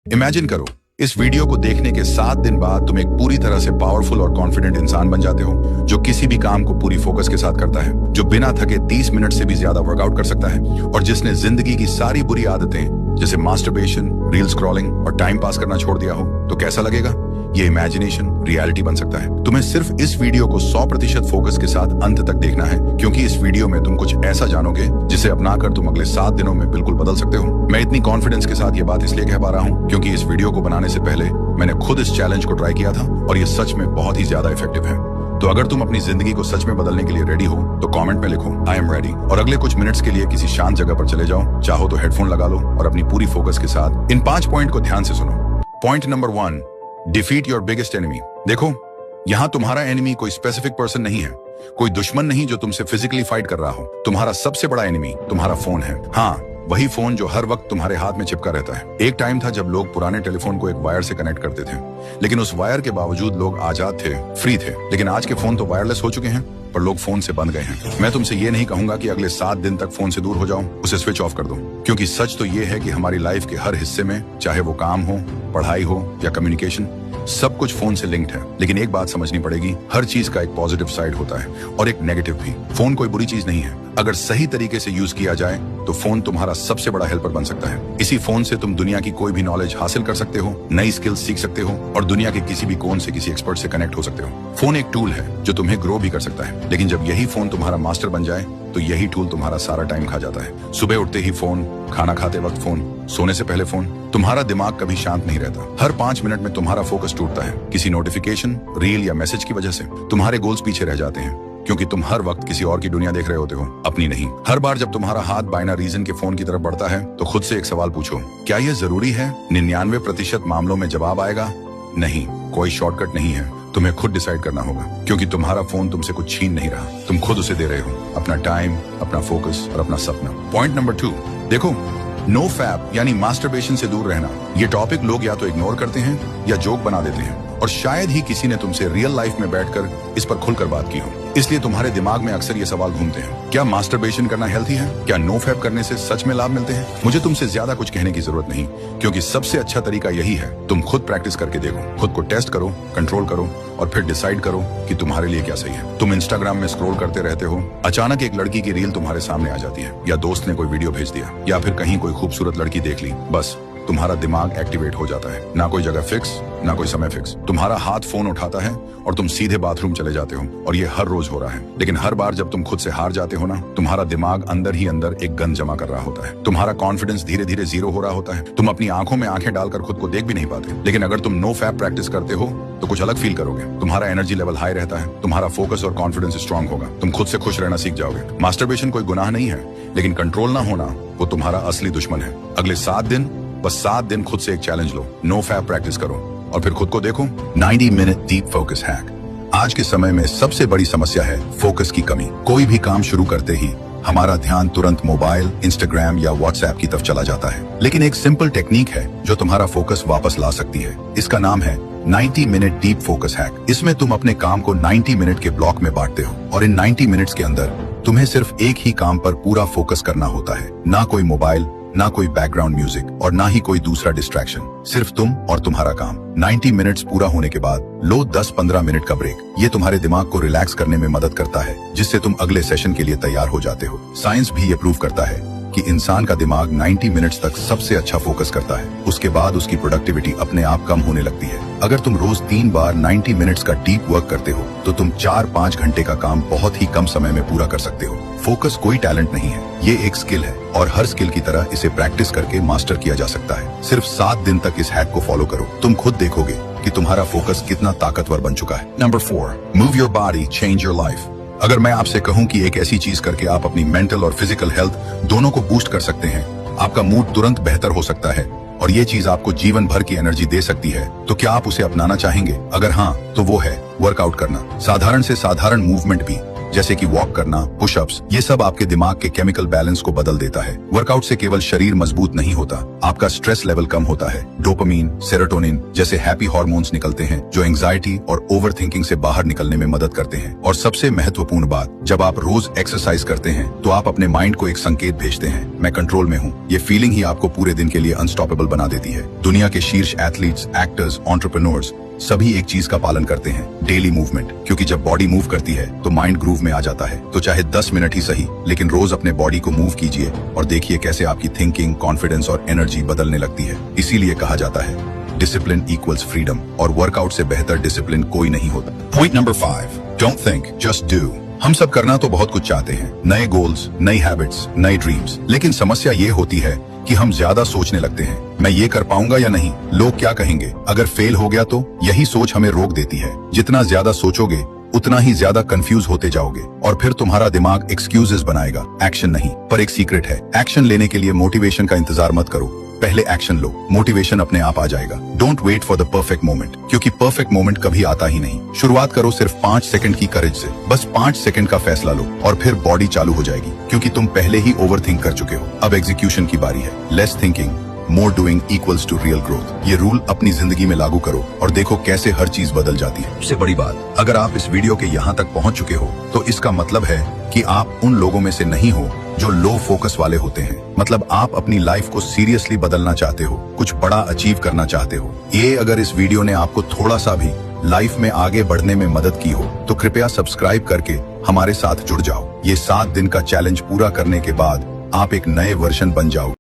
Imagine करो, इस video को देखने के 7 दिन बाद तुम एक पूरी तरह से पावरफुल और कॉन्फिडेंट इंसान बन जाते हो, जो किसी भी काम को पूरी फोकस के साथ करता है, जो बिना थके 30 मिनट से भी ज्यादा वर्कआउट कर सकता है, और जिसने जिंदगी की सारी बुरी आदतें जैसे मास्टरबेशन, रील स्क्रॉलिंग और टाइम पास करना छोड़ दिया हो। तो कैसा लगेगा? ये इमेजिनेशन रियलिटी बन सकता है। तुम्हें सिर्फ इस वीडियो को 100% फोकस के साथ अंत तक देखना है, क्योंकि इस वीडियो में तुम कुछ ऐसा जानोगे जिसे अपनाकर तुम अगले 7 दिनों में बिल्कुल बदल सकते हो। मैं इतनी कॉन्फिडेंस के साथ ये बात इसलिए कह पा रहा हूँ क्योंकि इस वीडियो को बनाने से पहले मैंने खुद इस चैलेंज को ट्राई किया था और ये सच में बहुत ही ज्यादा इफेक्टिव है। तो अगर तुम अपनी जिंदगी को सच में बदलने के लिए रेडी हो तो कमेंट में लिखो आई एम रेडी, और अगले कुछ मिनट्स के लिए किसी शांत जगह पर चले जाओ। चाहो तो हेडफोन लगा लो और अपनी पूरी फोकस के साथ इन 5 पॉइंट को ध्यान से सुनो। Point number 1, defeat your biggest enemy. देखो, यहाँ तुम्हारा एनिमी कोई स्पेसिफिक पर्सन नहीं है, कोई दुश्मन नहीं जो तुमसे फिजिकली फाइट कर रहा हो। तुम्हारा सबसे बड़ा एनिमी तुम्हारा फोन है। हाँ, वही फोन जो हर वक्त तुम्हारे हाथ में चिपका रहता है। एक टाइम था जब लोग पुराने टेलीफोन को एक वायर से कनेक्ट करते थे, लेकिन उस वायर के बावजूद लोग आजाद थे, फ्री थे। लेकिन आज के फोन तो वायरलेस हो चुके हैं, पर लोग फोन से बंध गए हैं। मैं तुमसे ये नहीं कहूंगा कि अगले 7 दिन तक फोन से दूर हो जाओ, उसे स्विच ऑफ कर दो, क्योंकि सच तो ये है कि हमारी लाइफ के हर हिस्से में, चाहे वो काम हो, पढ़ाई हो या कम्युनिकेशन, सब कुछ फोन से लिंक्ड है। लेकिन एक बात समझनी पड़ेगी, हर चीज का एक पॉजिटिव साइड होता है और एक नेगेटिव भी। फोन कोई बुरी चीज नहीं है। अगर सही तरीके से यूज किया जाए तो फोन तुम्हारा सबसे बड़ा हेल्पर बन सकता है। इसी फोन से तुम दुनिया की कोई भी नॉलेज हासिल कर सकते हो, नई स्किल्स सीख सकते हो और दुनिया के किसी भी कोन से किसी एक्सपर्ट से कनेक्ट हो सकते हो। फोन एक टूल है जो तुम्हें ग्रो भी कर सकता है, लेकिन जब यही फोन तुम्हारा मास्टर बन जाए तो यही टूल तुम्हारा सारा टाइम खा जाता है। सुबह उठते ही फोन, खाना खाते वक्त फोन, सोने से पहले फोन। तुम्हारा दिमाग कभी शांत नहीं रहता। हर 5 मिनट में तुम्हारा फोकस टूटता है, किसी नोटिफिकेशन, रील या मैसेज की वजह से। तुम्हारे गोल्स पीछे रह जाते हैं क्योंकि तुम हर वक्त किसी और की दुनिया देख रहे होते हो, अपनी नहीं। हर बार जब तुम्हारा हाथ बाइनर रीजन के फोन की तरफ बढ़ता है तो खुद से एक सवाल पूछो, क्या यह जरूरी है? 99% मामलों में जवाब आएगा नहीं। कोई शॉर्टकट नहीं है, तुम्हें खुद डिसाइड करना होगा, क्योंकि तुम्हारा फोन तुमसे कुछ छीन नहीं रहा, तुम खुद उसे दे रहे हो, अपना टाइम, अपना फोकस और अपना सपना। पॉइंट नंबर 2, देखो, नो फैप यानी मास्टरबेशन से दूर रहना। ये टॉपिक लोग या तो इग्नोर करते हैं या जोक बना देते हैं, और शायद ही किसी ने तुमसे रियल लाइफ में बैठकर इस पर खुलकर बात की हो। इसलिए तुम्हारे दिमाग में अक्सर ये सवाल घूमते हैं, क्या मास्टरबेशन करना हेल्थी है? क्या नो फैप करने से सच में लाभ मिलते हैं? मुझे तुमसे ज्यादा कुछ कहने की जरूरत नहीं, क्योंकि सबसे अच्छा तरीका यही है, तुम खुद प्रैक्टिस करके देखो, खुद को टेस्ट करो, कंट्रोल करो और फिर डिसाइड करो कि तुम्हारे लिए क्या सही है। तुम इंस्टाग्राम में स्क्रॉल करते रहते हो, अचानक एक लड़की की रील तुम्हारे सामने आ जाती है, या दोस्त ने कोई वीडियो भेज दिया, या फिर कहीं कोई खूबसूरत लड़की देख ली, बस तुम्हारा दिमाग एक्टिवेट हो जाता है। ना कोई जगह फिक्स, ना कोई समय फिक्स। तुम्हारा हाथ फोन उठाता है और तुम सीधे बाथरूम चले जाते हो, और ये हर रोज हो रहा है। लेकिन हर बार जब तुम खुद से हार जाते हो ना, तुम्हारा दिमाग अंदर ही अंदर एक गन जमा कर रहा होता है। तुम्हारा कॉन्फिडेंस धीरे धीरे जीरो हो रहा होता है। तुम अपनी आंखों में आंखें डालकर खुद को देख भी नहीं पाते। लेकिन अगर तुम नो फैप प्रैक्टिस करते हो तो कुछ अलग फील करोगे। तुम्हारा एनर्जी लेवल हाई रहता है, तुम्हारा फोकस और कॉन्फिडेंस स्ट्रांग होगा, तुम खुद से खुश रहना सीख जाओगे। मास्टरबेशन कोई गुनाह नहीं है, लेकिन कंट्रोल ना होना वो तुम्हारा असली दुश्मन है। अगले 7 दिन, बस 7 दिन खुद से एक चैलेंज लो, नो फैप प्रैक्टिस करो और फिर खुद को देखो। 90 मिनट डीप फोकस हैक। आज के समय में सबसे बड़ी समस्या है फोकस की कमी। कोई भी काम शुरू करते ही हमारा ध्यान तुरंत मोबाइल, इंस्टाग्राम या व्हाट्सएप की तरफ चला जाता है। लेकिन एक सिंपल टेक्निक है जो तुम्हारा फोकस वापस ला सकती है। इसका नाम है 90 मिनट डीप फोकस हैक। इसमें तुम अपने काम को 90 मिनट के ब्लॉक में बांटते हो, और इन 90 मिनट्स के अंदर तुम्हें सिर्फ एक ही काम पर पूरा फोकस करना होता है। ना कोई मोबाइल, ना कोई बैकग्राउंड म्यूजिक और ना ही कोई दूसरा डिस्ट्रैक्शन, सिर्फ तुम और तुम्हारा काम। 90 मिनट्स पूरा होने के बाद लो 10-15 मिनट का ब्रेक। ये तुम्हारे दिमाग को रिलैक्स करने में मदद करता है, जिससे तुम अगले सेशन के लिए तैयार हो जाते हो। साइंस भी ये प्रूव करता है कि इंसान का दिमाग 90 मिनट्स तक सबसे अच्छा फोकस करता है। उसके बाद उसकी प्रोडक्टिविटी अपने आप कम होने लगती है। अगर तुम रोज 3 बार 90 मिनट्स का डीप वर्क करते हो तो तुम 4-5 घंटे का काम बहुत ही कम समय में पूरा कर सकते हो। फोकस कोई टैलेंट नहीं है, ये एक स्किल है, और हर स्किल की तरह इसे प्रैक्टिस करके मास्टर किया जा सकता है। सिर्फ 7 दिन तक इस हैक को फॉलो करो, तुम खुद देखोगे कि तुम्हारा फोकस कितना ताकतवर बन चुका है। Number 4, move your body, change your life. अगर मैं आपसे कहूं कि एक ऐसी चीज करके आप अपनी मेंटल और फिजिकल हेल्थ दोनों को बूस्ट कर सकते हैं, आपका मूड तुरंत बेहतर हो सकता है और ये चीज आपको जीवन भर की एनर्जी दे सकती है, तो क्या आप उसे अपनाना चाहेंगे? अगर हाँ, तो वो है वर्कआउट करना। साधारण से साधारण मूवमेंट भी, जैसे कि वॉक करना, पुशअप्स, ये सब आपके दिमाग के केमिकल बैलेंस को बदल देता है। वर्कआउट से केवल शरीर मजबूत नहीं होता, आपका स्ट्रेस लेवल कम होता है। डोपामीन, सेरोटोनिन जैसे हैप्पी हार्मोन्स निकलते हैं जो एंजाइटी और ओवरथिंकिंग से बाहर निकलने में मदद करते हैं। और सबसे महत्वपूर्ण बात, जब आप रोज एक्सरसाइज करते हैं तो आप अपने माइंड को एक संकेत भेजते हैं, मैं कंट्रोल में हूँ। ये फीलिंग ही आपको पूरे दिन के लिए अनस्टॉपेबल बना देती है। दुनिया के शीर्ष एथलीट्स, एक्टर्स, एंटरप्रेन्योर्स सभी एक चीज का पालन करते हैं, डेली मूवमेंट। क्योंकि जब बॉडी मूव करती है तो माइंड ग्रूव में आ जाता है। तो चाहे 10 मिनट ही सही, लेकिन रोज अपने बॉडी को मूव कीजिए और देखिए कैसे आपकी थिंकिंग, कॉन्फिडेंस और एनर्जी बदलने लगती है। इसीलिए कहा जाता है डिसिप्लिन इक्वल्स फ्रीडम, और वर्कआउट से बेहतर डिसिप्लिन कोई नहीं होता। Point number 5, don't think, just do. हम सब करना तो बहुत कुछ चाहते हैं, नए गोल्स, नई हैबिट्स, नई ड्रीम्स, लेकिन समस्या ये होती है कि हम ज्यादा सोचने लगते हैं, मैं ये कर पाऊंगा या नहीं, लोग क्या कहेंगे, अगर फेल हो गया तो। यही सोच हमें रोक देती है। जितना ज्यादा सोचोगे उतना ही ज्यादा कंफ्यूज होते जाओगे और फिर तुम्हारा दिमाग एक्सक्यूजेस बनाएगा, एक्शन नहीं। पर एक सीक्रेट है, एक्शन लेने के लिए मोटिवेशन का इंतजार मत करो, पहले एक्शन लो, मोटिवेशन अपने आप आ जाएगा। Don't wait for the perfect moment, क्योंकि परफेक्ट मोमेंट कभी आता ही नहीं। शुरुआत करो सिर्फ 5 सेकंड की करेज से, बस 5 सेकंड का फैसला लो और फिर बॉडी चालू हो जाएगी, क्योंकि तुम पहले ही ओवरथिंक कर चुके हो। अब एग्जीक्यूशन की बारी है। Less thinking, more doing equals to real growth. ये रूल अपनी जिंदगी में लागू करो और देखो कैसे हर चीज बदल जाती है। सबसे बड़ी बात, अगर आप इस वीडियो के यहाँ तक पहुँच चुके हो तो इसका मतलब है कि आप उन लोगों में से नहीं हो जो लो फोकस वाले होते हैं। मतलब आप अपनी लाइफ को सीरियसली बदलना चाहते हो, कुछ बड़ा अचीव करना चाहते हो। ये अगर इस वीडियो ने आपको थोड़ा सा भी लाइफ में आगे बढ़ने में मदद की हो तो कृपया सब्सक्राइब करके हमारे साथ जुड़ जाओ। ये 7 दिन का चैलेंज पूरा करने के बाद आप एक नए वर्जन बन जाओ।